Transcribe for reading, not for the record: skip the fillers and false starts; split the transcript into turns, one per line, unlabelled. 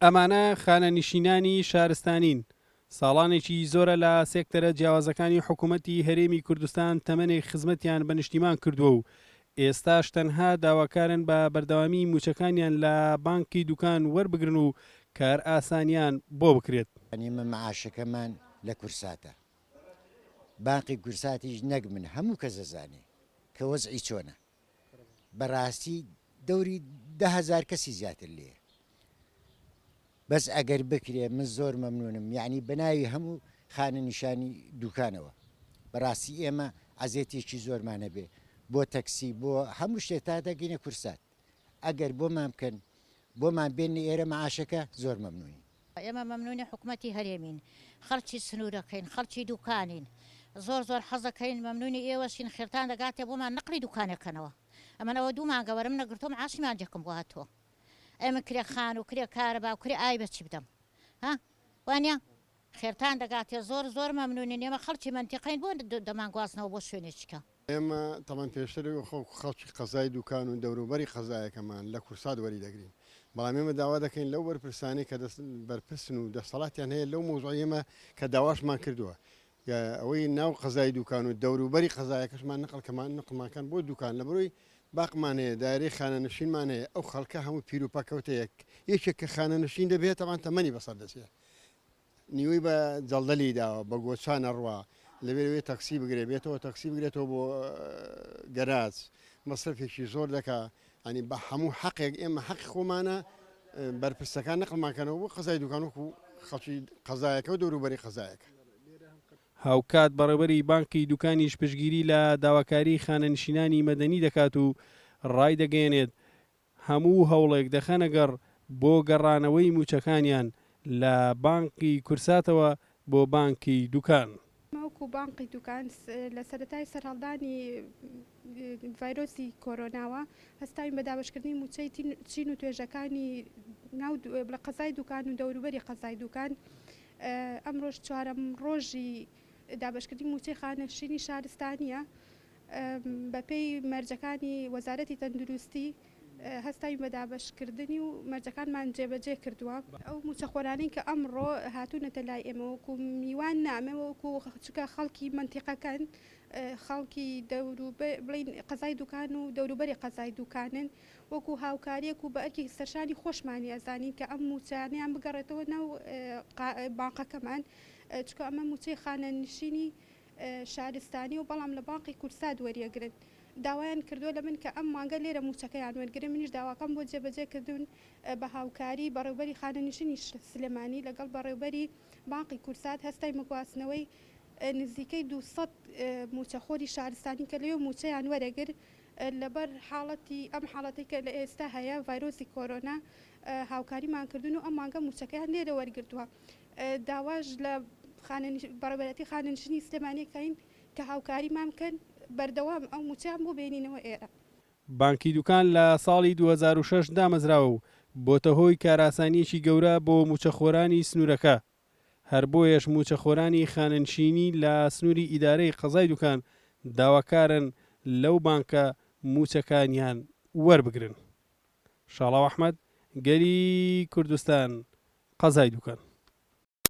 ئەمانە خانەنشینانی شارستانین. ساڵانێکی زۆرە لە سێکتەرە جیاوازەکانی حکوومەتی هەرێمی کوردستان تەمەنی خزمەتیان بە نیشتیمان کردووە و ئێستاش تەنها داواکارن بە بەردەوامی موچەکانیان لە بانکی دوکان وەربگرن و کار ئاسانیان بۆ بکرێت.
ئەنیمە مەعاشەکەمان لە کورساتە، بانقی کورساتیش نەک من هەموو کەس دەزانێ کە وەزعی چۆنە. بەڕاستی دەوری 10,000 کەسی زیاتر لێە، بەس ئەگەر بکرێ من زۆر مەمنونم، یعنی بەناوی هەموو خانە نیشانی دوکانەوە. بەڕاستی ئێمە عەزێتێکی زۆرمانە بێ بۆ تەکسی بۆ هەموو شتێک تا دەگەینە کورسات. ئەگەر بۆمان بکەن بۆمان بێنی ئێرە مەعاشەکە زۆر مەمنونی.
ئێمە مەمنونی حکوومەتی هەرێمین، خەڵکی سنوورەکەین، خەڵکی دوکانین، زۆر حەزەکەین، مەمنونی ئێوەشین. خێرتان دەگاتێ بۆمان نەقلی دوکانەکەنەوە. ئەمەنەوە 2 مانگەوەرم نەگرتۆم عاشیمان جەکەم بۆ هاتووە. ئێمە کرێ خان و کرێ کارەبا و کرێ ئای بەچی بدەم ها وانە خێرتان دەگاتێ زۆر مەمنونین. ئێمە خەڵکی منتیقین بۆ دەمانگوازنەوە بۆ شوێنێکیکە.
ئێمە تەمان پێشتر خەڵکی قەزای دوکان و دەوروبەری قەزایەکەمان لە کورسات وەری دەگرین، بەڵام ئێمە داوا دەکەین لەو بەرپرسانی کە بەرپرسن و دەسەڵاتیان هەیە لەو مۆزوعی ئێمە کە داواشمان کردووە، ئەوەی ناو قەزای دوکان و دەوروبەری قەزایەکەشمان نقلماکان بۆ دوکان لە بڕۆی باقمان هەیە، دایرەی خانەنشینمان هەیە. ئەو خەڵکە هەموو پیر و پەکەوتەیەک یەکێک کە خانەنشین دەبێت تەمان تەمەنی بەسەر دەچێت، نیوەی بە جەڵدەلی داوە بە گۆچانە ڕوا لەبێت تەکسی بگرێ بێتەوە تەکسی بگرێتەوە بۆ گەراج مەسرفێکی زۆر دەکا. ئەنی بە هەموو حەقێک ئێمە حەقی خۆمانە بەرپرسەکان نەقلماکەنەوە بۆ قەزای دوکان و خەڵکی قەزایەکە و دەوروبەری قەزایەکە.
هاوکات بەڕێوەبەری بانکی دوکانیش پشگیری لە داواکاری خانەنشینانی مەدەنی دەکات و ڕای دەگەێنێت هەموو هەوڵێک دەخەنەگەڕ بۆ گەڕانەوەی موچەکانیان لە بانکی کورساتەوە بۆ بانکی دوکان.
وەکو بانقی دوکان لە سەرەتای سەرهەڵدانی ڤایرۆسی کۆرۆناوە هەستاوین بە دابشکردنی موچەی چین و توێژەکانی ناو لە قەزای دوکان و دەوروبەری قەزای دوکان. ئەمڕۆژ 4ەم ڕۆژی دابشکردنی موچەی خانەنشینی شارستانیە. بەپێی مەرجەکانی وەزارەتی تەندروستی هەستاوین بە دابشکردنی و مەرجەکانمان جێبەجێ کردووە. ئەو موچەخۆرانین کە ئەمڕۆ هاتوونەتە لای ئێمە وەکو میوان نامێ وەکو چکە خەڵکی منتیقەکەن، خەڵکی بڵین قەزای دوکان و دەوروبەری قەزای دوکانن، وەکو هاوکاریەک و بە ئەرکی سەرشانی خۆشمانی ئەزانین کە ئەم موچانیان بگەڕێتەوە ناو بانقەکەمان، چکە ئەمە موچەی خانەنشینی شارستانی و بەڵام لە بانقی کورسات وەریەگرن. داوایان کردووە لە من کە ئەم مانگە لێرە موچەکەیان وەرگرن، منیش داواکەم بۆ جێبەجێ کردوون بە هاوکاری بەڕێوەبەری خانەنشینی سلێمانی لەگەڵ بەڕێوەبەری بانقی کورسات هەستای مەگواستنەوەی نزیکەی 200 موچەخۆری شارستانی کە لەوێ موچەیان وەرەگر لەبەر حاڵەتی ئەم حاڵەتی کە لە ئێستا هەیە ڤایرۆسی کۆرۆنا هاوکاریمان کردوون و ئەم مانگە موچەکەیان لێرە وەرگرتووە. داواش لە بەڕێوەبەرەتی خانەنشینی سلێمانیەکەین کە هاوکاریمان بکەن بەردەوام ئەو موچیان بۆ بێنینەوە ئێرە.
بانکی دوکان لە ساڵی 2006 دامەزراوە و بۆتە هۆی کاراسانیەکی گەورە بۆ موچەخۆرانی سنوورەکە. هەر بۆیەش موچەخۆرانی خانەنشینی لە سنووری ئیدارەی قەزای دوکان داواکارن لەو بانکە موچەکانیان وەربگرن. شاڵاو ئەحمەد، گەلی کوردستان، قەزای دوکان.